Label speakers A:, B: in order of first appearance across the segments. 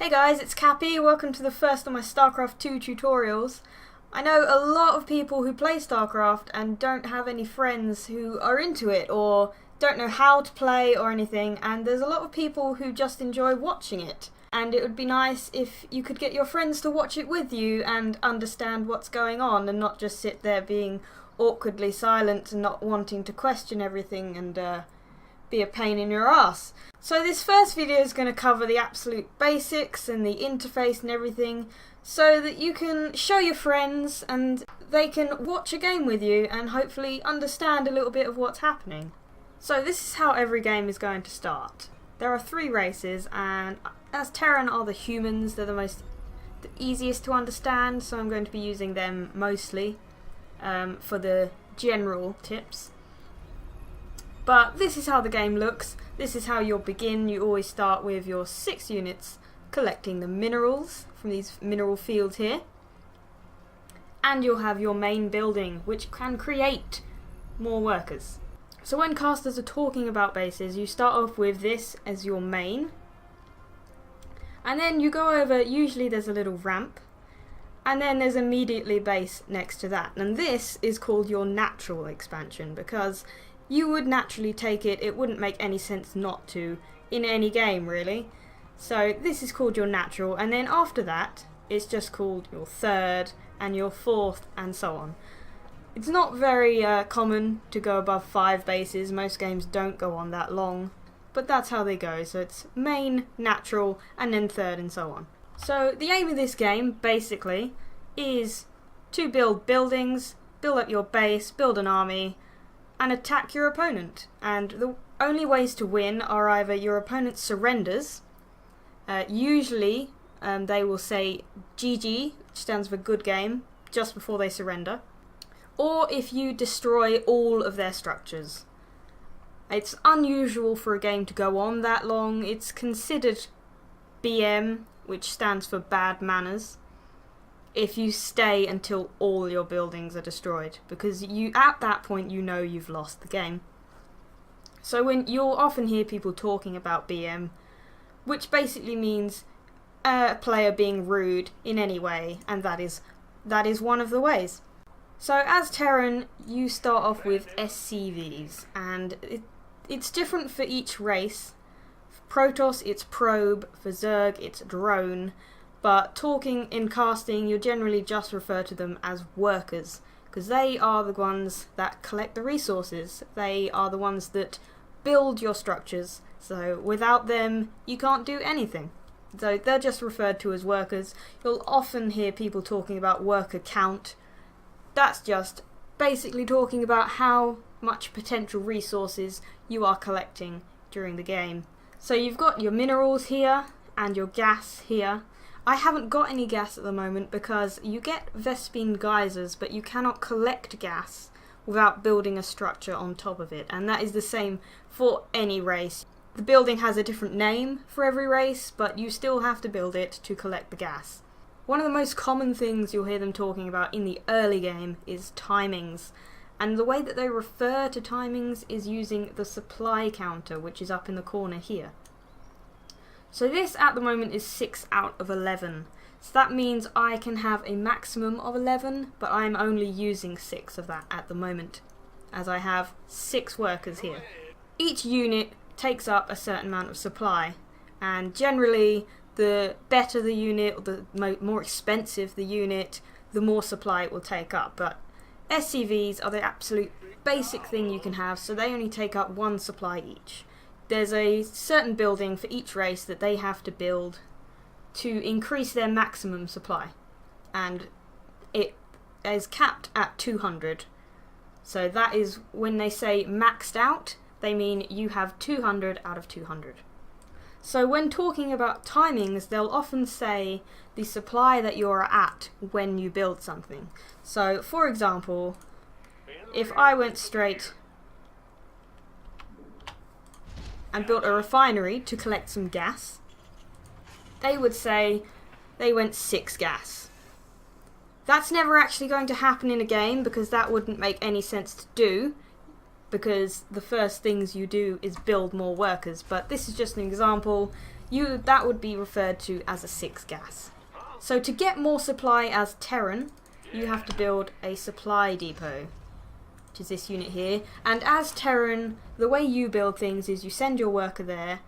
A: Hey guys, it's Cappy. Welcome to the first of my StarCraft 2 tutorials. I know a lot of people who play StarCraft and don't have any friends who are into it or don't know how to play or anything, and there's a lot of people who just enjoy watching it. And it would be nice if you could get your friends to watch it with you and understand what's going on and not just sit there being awkwardly silent and not wanting to question everything and be a pain in your ass. So this first video is going to cover the absolute basics and the interface and everything so that you can show your friends and they can watch a game with you and hopefully understand a little bit of what's happening. So this is how every game is going to start. There are 3 races, and as Terran are the humans, they're the easiest to understand, so I'm going to be using them mostly for the general tips. But this is how the game looks. This is how you'll begin. You always start with your 6 units collecting the minerals from these mineral fields here. And you'll have your main building, which can create more workers. So when casters are talking about bases, you start off with this as your main. And then you go over, usually there's a little ramp. And then there's immediately a base next to that. And this is called your natural expansion, because you would naturally take it. It wouldn't make any sense not to in any game, really. So this is called your natural, and then after that it's just called your 3rd and your 4th and so on. It's not very common to go above 5 bases. Most games don't go on that long, but that's how they go. So it's main, natural, and then 3rd and so on. So the aim of this game basically is to build buildings, build up your base, build an army, and attack your opponent. And the only ways to win are either your opponent surrenders. Usually they will say GG, which stands for good game, just before they surrender. Or if you destroy all of their structures. It's unusual for a game to go on that long. It's considered BM, which stands for bad manners, if you stay until all your buildings are destroyed, because at that point you know you've lost the game. So when you'll often hear people talking about BM, which basically means a player being rude in any way, and that is one of the ways. So as Terran, you start off with SCVs, and it's different for each race. For Protoss it's probe, for Zerg it's drone, but talking in casting you generally just refer to them as workers, because they are the ones that collect the resources. They are the ones that build your structures, so without them you can't do anything. So they're just referred to as workers. You'll often hear people talking about worker count. That's just basically talking about how much potential resources you are collecting during the game. So you've got your minerals here and your gas here. I haven't got any gas at the moment because you get Vespene geysers, but you cannot collect gas without building a structure on top of it, and that is the same for any race. The building has a different name for every race, but you still have to build it to collect the gas. One of the most common things you'll hear them talking about in the early game is timings, and the way that they refer to timings is using the supply counter, which is up in the corner here. So this at the moment is 6 out of 11, so that means I can have a maximum of 11, but I'm only using 6 of that at the moment, as I have 6 workers here. Each unit takes up a certain amount of supply, and generally the better the unit, or the more expensive the unit, the more supply it will take up. But SCVs are the absolute basic thing you can have, so they only take up 1 supply each. There's a certain building for each race that they have to build to increase their maximum supply, and it is capped at 200. So that is when they say maxed out, they mean you have 200 out of 200. So when talking about timings, they'll often say the supply that you're at when you build something. So for example, if I went straight and built a refinery to collect some gas, they would say they went 6 gas. That's never actually going to happen in a game, because that wouldn't make any sense to do. because the first things you do is build more workers. But this is just an example. that would be referred to as a 6 gas. So to get more supply as Terran, you have to build a supply depot, which is this unit here. And as Terran, the way you build things is you send your worker there,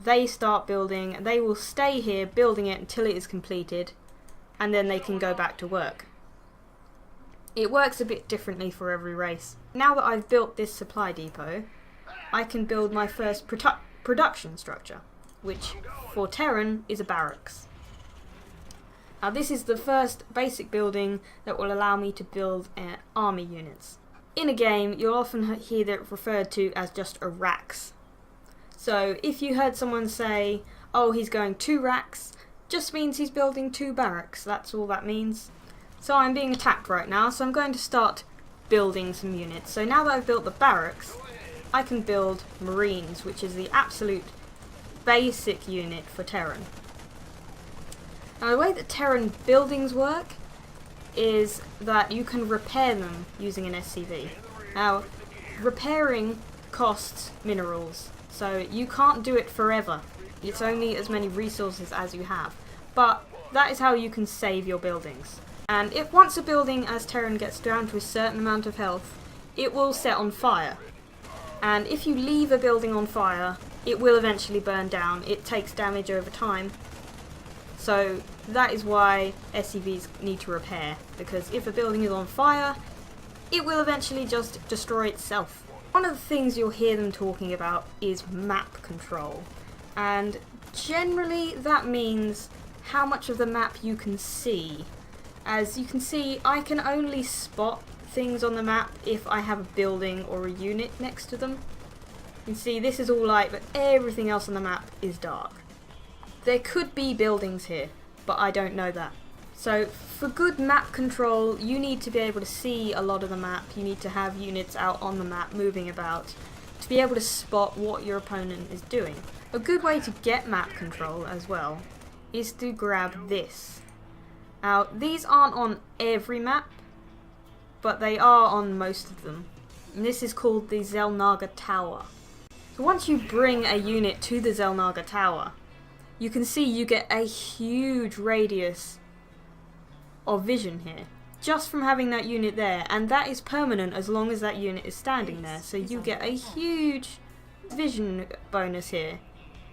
A: they start building, they will stay here building it until it is completed, and then they can go back to work. It works a bit differently for every race. Now that I've built this supply depot, I can build my first production structure, which for Terran is a barracks. Now this is the first basic building that will allow me to build army units. In a game, you'll often hear that referred to as just a racks. So if you heard someone say, oh, he's going 2 racks, just means he's building 2 barracks. That's all that means. So I'm being attacked right now, so I'm going to start building some units. So now that I've built the barracks, I can build Marines, which is the absolute basic unit for Terran. Now the way that Terran buildings work is that you can repair them using an SCV. Now, repairing costs minerals, so you can't do it forever. It's only as many resources as you have. But that is how you can save your buildings. And if once a building as Terran gets down to a certain amount of health, it will set on fire. And if you leave a building on fire, it will eventually burn down. It takes damage over time. So that is why SCVs need to repair, because if a building is on fire, it will eventually just destroy itself. One of the things you'll hear them talking about is map control, and generally that means how much of the map you can see. As you can see, I can only spot things on the map if I have a building or a unit next to them. You can see this is all light, but everything else on the map is dark. There could be buildings here, but I don't know that. So for good map control, you need to be able to see a lot of the map. You need to have units out on the map moving about to be able to spot what your opponent is doing. A good way to get map control as well is to grab this. Now these aren't on every map, but they are on most of them. And this is called the Zelnaga Tower. So once you bring a unit to the Zelnaga Tower, you can see you get a huge radius of vision here, just from having that unit there, and that is permanent as long as that unit is standing there, so you get a huge vision bonus here.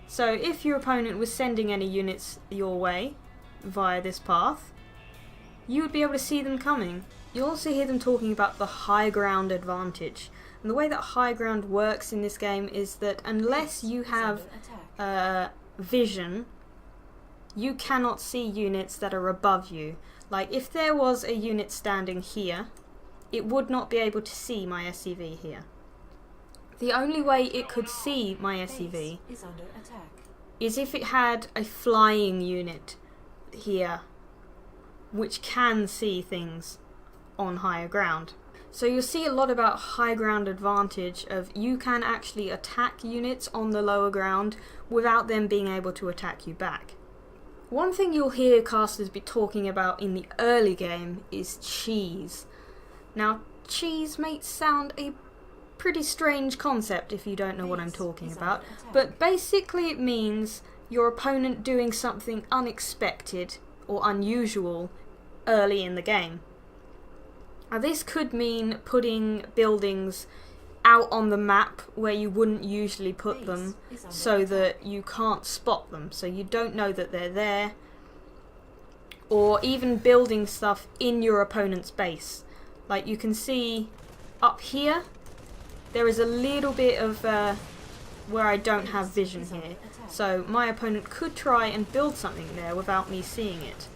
A: So if your opponent was sending any units your way via this path, you would be able to see them coming. You'll also hear them talking about the high ground advantage, and the way that high ground works in this game is that unless you have vision, you cannot see units that are above you. Like if there was a unit standing here, it would not be able to see my SCV here. The only way it could see my SCV is if it had a flying unit here, which can see things on higher ground. So you'll see a lot about high ground advantage of you can actually attack units on the lower ground without them being able to attack you back. One thing you'll hear casters be talking about in the early game is cheese. Now, cheese may sound a pretty strange concept if you don't know what I'm talking about, but basically it means your opponent doing something unexpected or unusual early in the game. Now this could mean putting buildings out on the map where you wouldn't usually put them so that you can't spot them, so you don't know that they're there, or even building stuff in your opponent's base. Like you can see up here, there is a little bit of where I don't have vision here, so my opponent could try and build something there without me seeing it.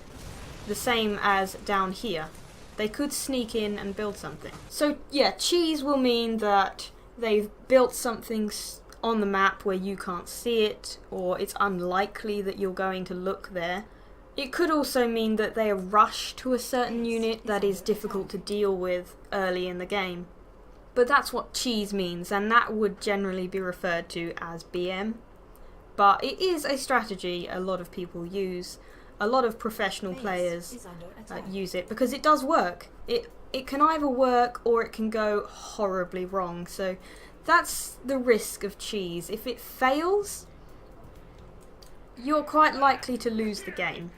A: The same as down here. They could sneak in and build something. So yeah, cheese will mean that they've built something on the map where you can't see it, or it's unlikely that you're going to look there. It could also mean that they are rushed to a certain unit that is difficult to deal with early in the game. But that's what cheese means, and that would generally be referred to as BM. But it is a strategy a lot of people use. A lot of professional players use it because it does work. It can either work or it can go horribly wrong. So that's the risk of cheese. If it fails, you're quite likely to lose the game.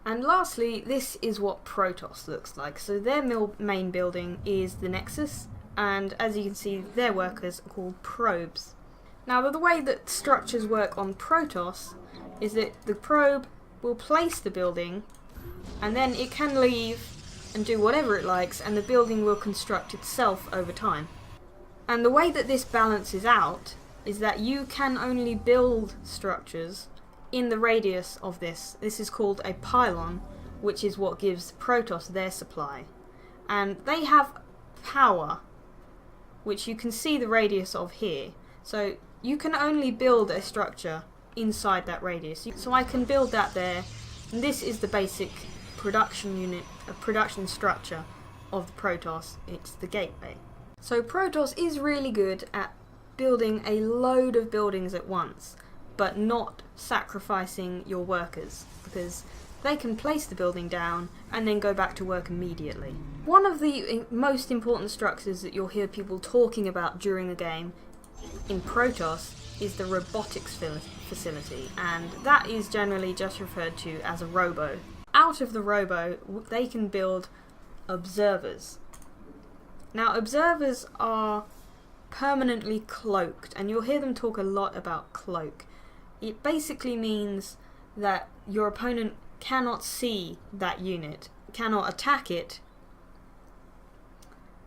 A: And lastly, this is what Protoss looks like. So their main building is the Nexus, and as you can see, their workers are called probes. Now, the way that structures work on Protoss is that the probe will place the building, and then it can leave and do whatever it likes, and the building will construct itself over time. And the way that this balances out is that you can only build structures in the radius of this. This is called a pylon, which is what gives Protoss their supply. And they have power, which you can see the radius of here. So you can only build a structure inside that radius. So I can build that there, and this is the basic production unit, a production structure of the Protoss. It's the gateway. So Protoss is really good at building a load of buildings at once, but not sacrificing your workers, because they can place the building down and then go back to work immediately. One of the most important structures that you'll hear people talking about during the game in Protoss is the robotics facility, and that is generally just referred to as a robo. Out of the robo, they can build observers. Now, observers are permanently cloaked, and you'll hear them talk a lot about cloak. It basically means that your opponent cannot see that unit, cannot attack it,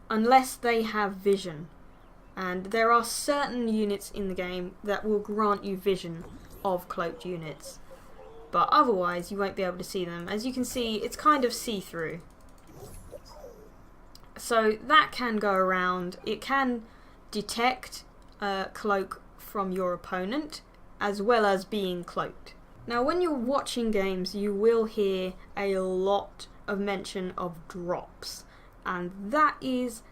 A: unless they have vision. And there are certain units in the game that will grant you vision of cloaked units, but otherwise you won't be able to see them. As you can see, it's kind of see-through. So that can go around. It can detect a cloak from your opponent, as well as being cloaked. Now, when you're watching games, you will hear a lot of mention of drops, and that is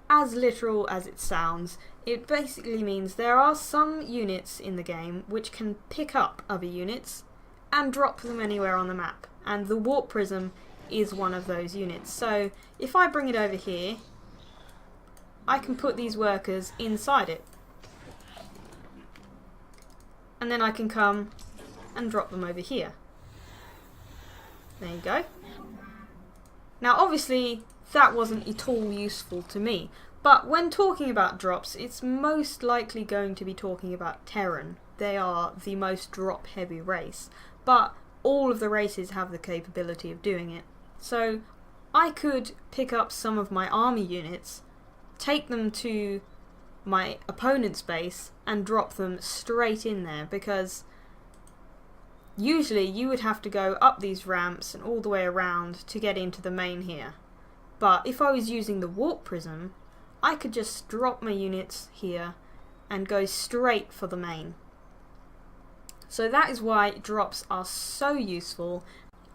A: as literal as it sounds. It basically means there are some units in the game which can pick up other units and drop them anywhere on the map, and the warp prism is one of those units. So if I bring it over here, I can put these workers inside it, and then I can come and drop them over here. There you go. Now obviously that wasn't at all useful to me, but when talking about drops, it's most likely going to be talking about Terran. They are the most drop heavy race, but all of the races have the capability of doing it. So I could pick up some of my army units, take them to my opponent's base and drop them straight in there, because usually you would have to go up these ramps and all the way around to get into the main here. But if I was using the warp prism, I could just drop my units here and go straight for the main. So that is why drops are so useful,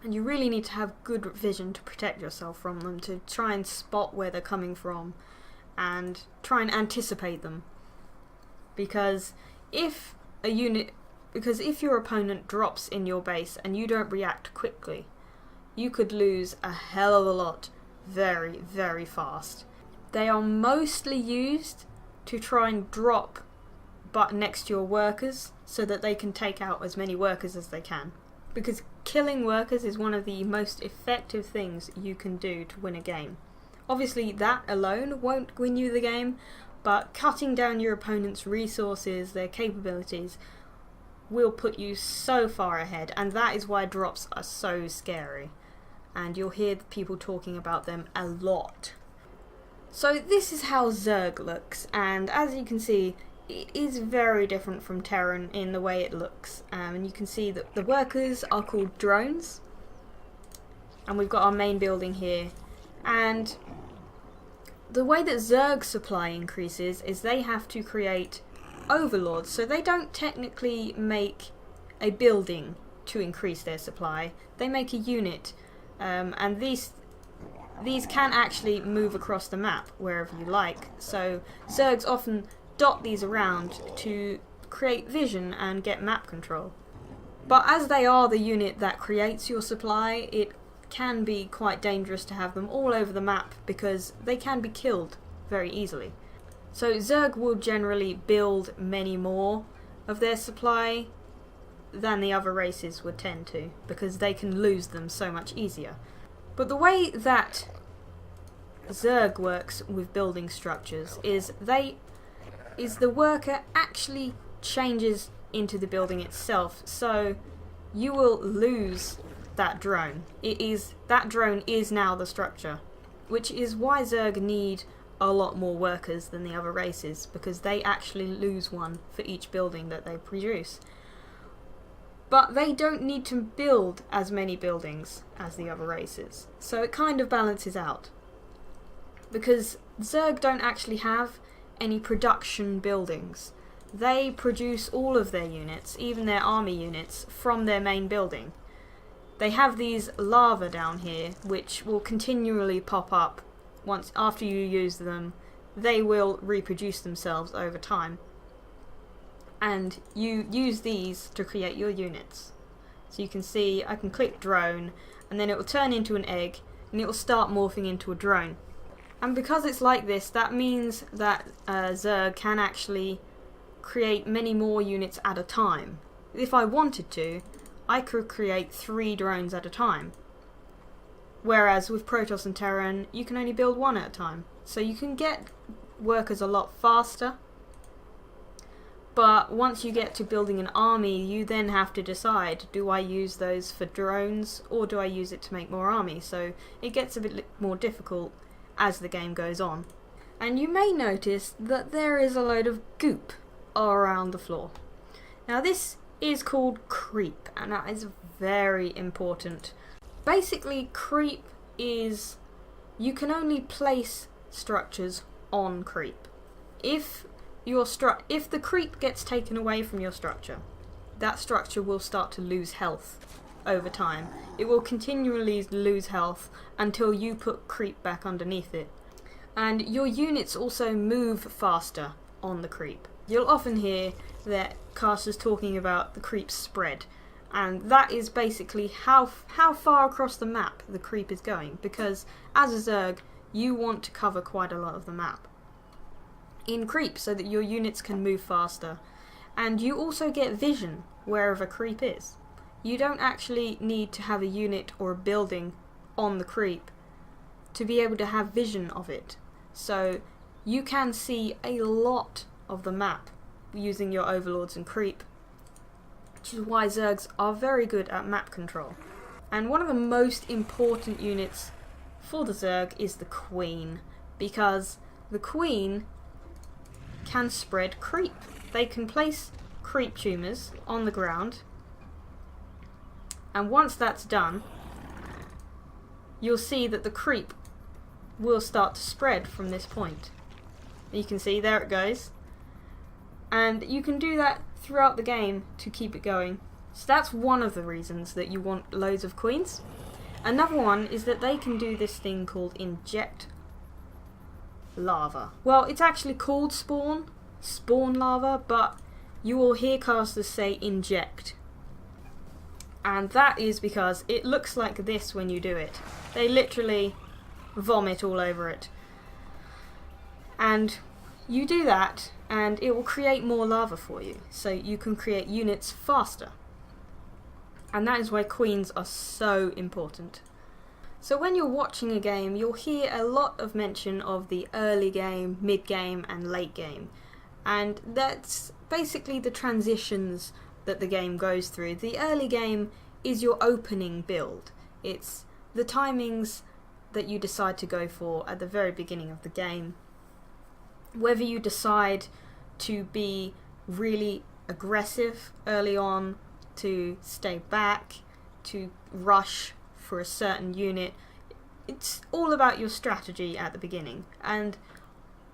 A: and you really need to have good vision to protect yourself from them, to try and spot where they're coming from and try and anticipate them. Because if your opponent drops in your base and you don't react quickly, you could lose a hell of a lot very, very fast. They are mostly used to try and drop but next to your workers so that they can take out as many workers as they can. Because killing workers is one of the most effective things you can do to win a game. Obviously that alone won't win you the game, but cutting down your opponent's resources, their capabilities, will put you so far ahead, and that is why drops are so scary. And you'll hear people talking about them a lot. So this is how Zerg looks, and as you can see, it is very different from Terran in the way it looks. And you can see that the workers are called drones, and we've got our main building here. And the way that Zerg supply increases is they have to create overlords, so they don't technically make a building to increase their supply, they make a unit, and these can actually move across the map wherever you like. So Zergs often dot these around to create vision and get map control. But as they are the unit that creates your supply, it can be quite dangerous to have them all over the map because they can be killed very easily. So Zerg will generally build many more of their supply than the other races would tend to, because they can lose them so much easier. But the way that Zerg works with building structures is the worker actually changes into the building itself, so you will lose that drone. That drone is now the structure, which is why Zerg need a lot more workers than the other races, because they actually lose one for each building that they produce. But they don't need to build as many buildings as the other races, so it kind of balances out. Because Zerg don't actually have any production buildings. They produce all of their units, even their army units, from their main building. They have these lava down here, which will continually pop up. Once after you use them, they will reproduce themselves over time. And you use these to create your units. So you can see, I can click drone, and then it will turn into an egg, and it will start morphing into a drone. And because it's like this, that means that Zerg can actually create many more units at a time. If I wanted to, I could create 3 drones at a time. Whereas with Protoss and Terran, you can only build 1 at a time. So you can get workers a lot faster. But once you get to building an army, you then have to decide, do I use those for drones, or do I use it to make more army? So it gets a bit more difficult as the game goes on. And you may notice that there is a load of goop around the floor. Now this is called creep, and that is very important. Basically, creep is you can only place structures on creep. If the creep gets taken away from your structure, that structure will start to lose health over time. It will continually lose health until you put creep back underneath it. And your units also move faster on the creep. You'll often hear that casters talking about the creep spread, and that is basically how far across the map the creep is going, because as a Zerg you want to cover quite a lot of the map in creep so that your units can move faster. And you also get vision wherever creep is. You don't actually need to have a unit or a building on the creep to be able to have vision of it. So you can see a lot of the map using your overlords and creep, which is why Zergs are very good at map control. And one of the most important units for the Zerg is the Queen, because the Queen can spread creep. They can place creep tumors on the ground, and once that's done, you'll see that the creep will start to spread from this point. You can see, there it goes. And you can do that throughout the game to keep it going. So that's one of the reasons that you want loads of queens. Another one is that they can do this thing called inject lava. Well, it's actually called spawn lava, but you will hear casters say inject. And that is because it looks like this when you do it. They literally vomit all over it. And you do that, and it will create more lava for you, so you can create units faster. And that is why queens are so important. So when you're watching a game, you'll hear a lot of mention of the early game, mid game, and late game. And that's basically the transitions that the game goes through. The early game is your opening build. It's the timings that you decide to go for at the very beginning of the game. Whether you decide to be really aggressive early on, to stay back, to rush for a certain unit, it's all about your strategy at the beginning. And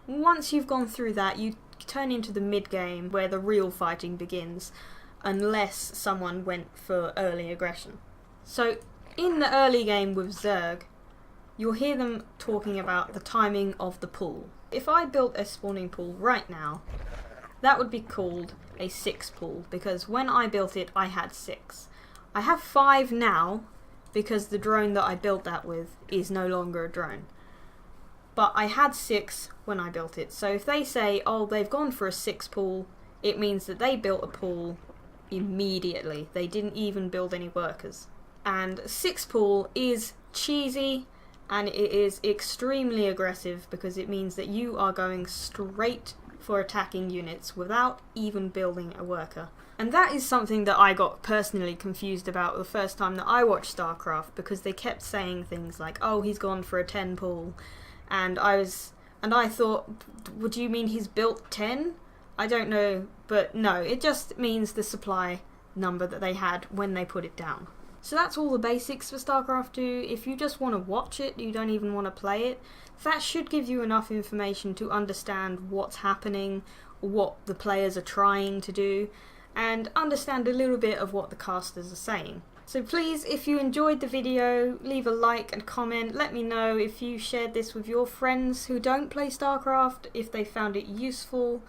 A: once you've gone through that, you turn into the mid game where the real fighting begins, unless someone went for early aggression. So in the early game with Zerg, you'll hear them talking about the timing of the pool. If I built a spawning pool right now, that would be called a 6 pool, because when I built it I had 6. I have 5 now because the drone that I built that with is no longer a drone. But I had 6 when I built it, so if they say, oh, they've gone for a 6 pool, it means that they built a pool immediately. They didn't even build any workers. And 6 pool is cheesy, and it is extremely aggressive because it means that you are going straight for attacking units without even building a worker. And that is something that I got personally confused about the first time that I watched StarCraft, because they kept saying things like, oh, he's gone for a 10 pool, and I thought, would you mean he's built 10? I don't know, but no, it just means the supply number that they had when they put it down. So that's all the basics for StarCraft 2. If you just want to watch it, you don't even want to play it, that should give you enough information to understand what's happening, what the players are trying to do, and understand a little bit of what the casters are saying. So please, if you enjoyed the video, leave a like and comment. Let me know if you shared this with your friends who don't play StarCraft, if they found it useful.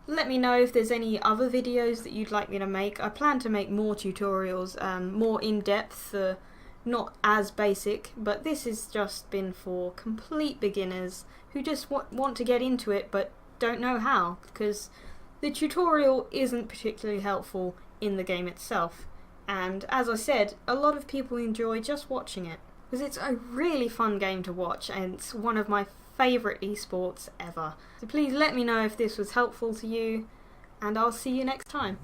A: Let me know if there's any other videos that you'd like me to make. I plan to make more tutorials, more in-depth, not as basic, but this has just been for complete beginners who just want to get into it but don't know how, because the tutorial isn't particularly helpful in the game itself. And as I said, a lot of people enjoy just watching it, because it's a really fun game to watch, and it's one of my favourite esports ever. So please let me know if this was helpful to you, and I'll see you next time.